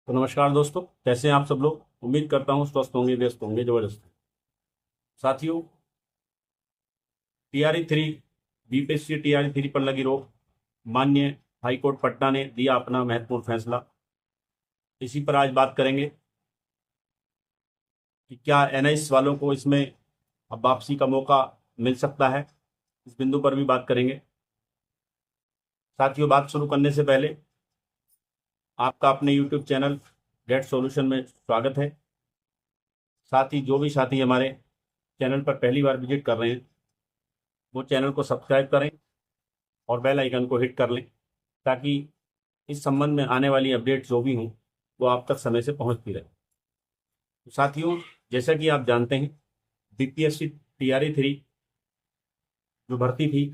तो नमस्कार दोस्तों, कैसे हैं आप सब लोग। उम्मीद करता हूँ स्वस्थ होंगे, व्यस्त होंगे, जबरदस्त। साथियों, टीआरई 3, बीपीएससी टीआरई 3 पर लगी रोक, माननीय हाईकोर्ट पटना ने दिया अपना महत्वपूर्ण फैसला। इसी पर आज बात करेंगे कि क्या एनआईएस वालों को इसमें अब वापसी का मौका मिल सकता है। इस बिंदु पर भी बात करेंगे। साथियों, बात शुरू करने से पहले आपका अपने यूट्यूब चैनल गेट सॉल्यूशन में स्वागत है। साथ ही जो भी साथी हमारे चैनल पर पहली बार विजिट कर रहे हैं, वो चैनल को सब्सक्राइब करें और बेल आइकन को हिट कर लें, ताकि इस संबंध में आने वाली अपडेट जो भी हों वो आप तक समय से पहुंचती रहे। तो साथियों, जैसा कि आप जानते हैं, बीपीएससी टीआरई 3 जो भर्ती थी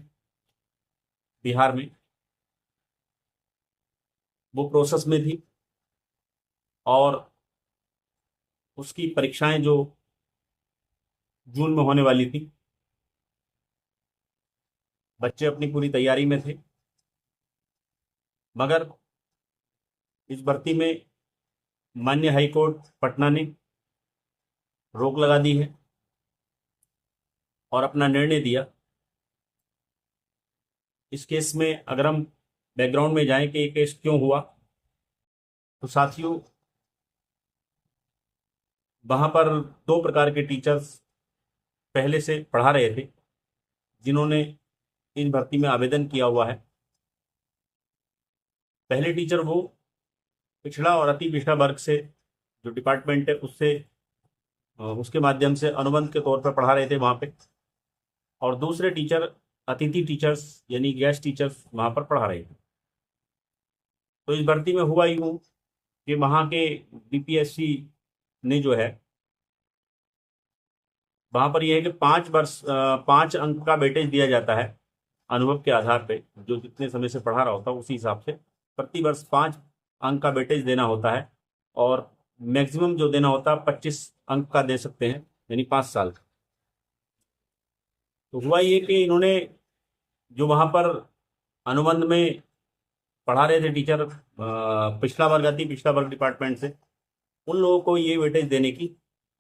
बिहार में, वो प्रोसेस में थी और उसकी परीक्षाएं जो जून में होने वाली थी, बच्चे अपनी पूरी तैयारी में थे। मगर इस भर्ती में माननीय हाईकोर्ट पटना ने रोक लगा दी है और अपना निर्णय दिया। इस केस में अगर हम बैकग्राउंड में जाएं कि ये केस क्यों हुआ, तो साथियों, वहां पर दो प्रकार के टीचर्स पहले से पढ़ा रहे थे जिन्होंने इन भर्ती में आवेदन किया हुआ है। पहले टीचर वो पिछड़ा और अति पिछड़ा वर्ग से जो डिपार्टमेंट है उससे उसके माध्यम से अनुबंध के तौर पर पढ़ा रहे थे वहाँ पे, और दूसरे टीचर अतिथि टीचर्स यानी गेस्ट टीचर्स वहाँ पर पढ़ा रहे थे। तो इस भर्ती में हुआ यूँ कि वहाँ के बीपीएससी ने जो है, वहाँ पर यह है कि 5 वर्ष 5 अंक का वेटेज दिया जाता है अनुभव के आधार पे। जो जितने समय से पढ़ा रहा होता है उसी हिसाब से प्रति वर्ष 5 अंक का वेटेज देना होता है, और मैक्सिमम जो देना होता है 25 अंक का दे सकते हैं, यानी 5 साल का। तो हुआ ये कि इन्होंने जो वहाँ पर अनुबंध में पढ़ा रहे थे टीचर, पिछड़ा वर्ग अति पिछड़ा वर्ग डिपार्टमेंट से, उन लोगों को ये वेटेज देने की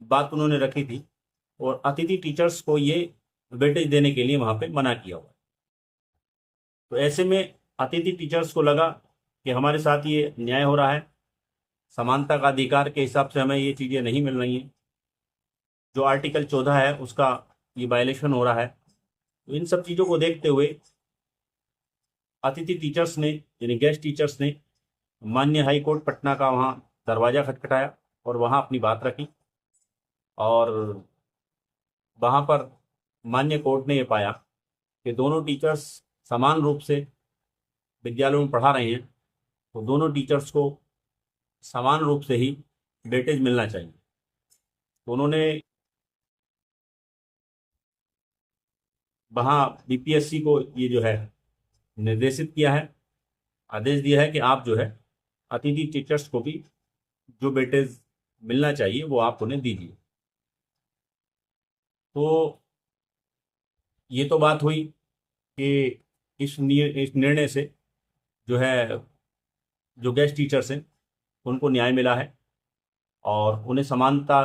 बात उन्होंने रखी थी, और अतिथि टीचर्स को ये वेटेज देने के लिए वहाँ पे मना किया हुआ। तो ऐसे में अतिथि टीचर्स को लगा कि हमारे साथ ये अन्याय हो रहा है, समानता का अधिकार के हिसाब से हमें ये चीज़ें नहीं मिल रही हैं, जो आर्टिकल 14 है उसका ये वायलेशन हो रहा है। तो इन सब चीज़ों को देखते हुए अतिथि टीचर्स ने यानी गेस्ट टीचर्स ने माननीय हाई कोर्ट पटना का वहाँ दरवाज़ा खटखटाया और वहाँ अपनी बात रखी, और वहाँ पर माननीय कोर्ट ने ये पाया कि दोनों टीचर्स समान रूप से विद्यालयों में पढ़ा रहे हैं, तो दोनों टीचर्स को समान रूप से ही वेटेज मिलना चाहिए। तो उन्होंने वहाँ बीपीएससी को ये जो है निर्देशित किया है, आदेश दिया है कि आप जो है अतिथि टीचर्स को भी जो वेटेज मिलना चाहिए वो आप उन्हें दीजिए। तो ये तो बात हुई कि इस निर्णय से जो है जो गेस्ट टीचर्स हैं उनको न्याय मिला है और उन्हें समानता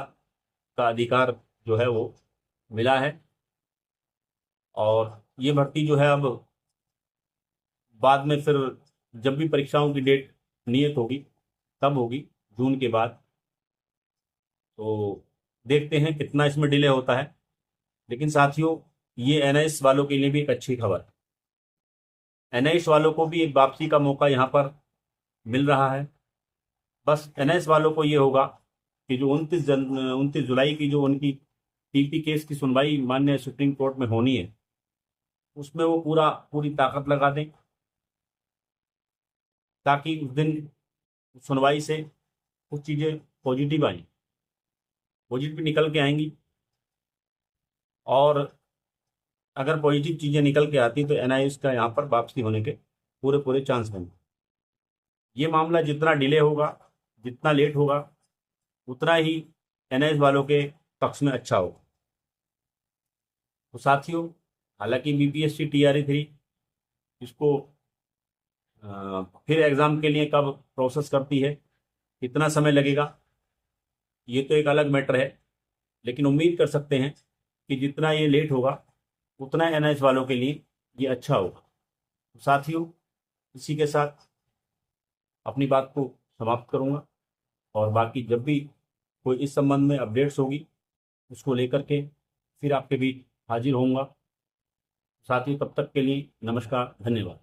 का अधिकार जो है वो मिला है। और ये भर्ती जो है अब बाद में फिर जब भी परीक्षाओं की डेट नियत होगी तब होगी, जून के बाद। तो देखते हैं कितना इसमें डिले होता है। लेकिन साथियों, ये एनआईएस वालों के लिए भी एक अच्छी खबर है। एनआईएस वालों को भी एक वापसी का मौका यहाँ पर मिल रहा है। बस एनआईएस वालों को ये होगा कि जो 29 जुलाई की जो उनकी टीपी केस की सुनवाई माननीय सुप्रीम कोर्ट में होनी है, उसमें वो पूरी ताकत लगा दें, ताकि उस दिन सुनवाई से कुछ चीज़ें पॉजिटिव आई, पॉजिटिव निकल के आएंगी। और अगर पॉजिटिव चीज़ें निकल के आती तो एनआईएस का यहाँ पर वापसी होने के पूरे पूरे चांस बने। ये मामला जितना डिले होगा, जितना लेट होगा, उतना ही एनआईएस वालों के पक्ष में अच्छा होगा। तो साथियों, हालांकि बीपीएससी टीआरई 3 इसको फिर एग्ज़ाम के लिए कब प्रोसेस करती है कितना समय लगेगा ये तो एक अलग मैटर है, लेकिन उम्मीद कर सकते हैं कि जितना ये लेट होगा उतना एनएच वालों के लिए ये अच्छा होगा। तो साथियों, इसी के साथ अपनी बात को समाप्त करूंगा, और बाकी जब भी कोई इस संबंध में अपडेट्स होगी उसको लेकर के फिर आपके बीच हाजिर होऊंगा। साथियों, तब तक के लिए नमस्कार, धन्यवाद।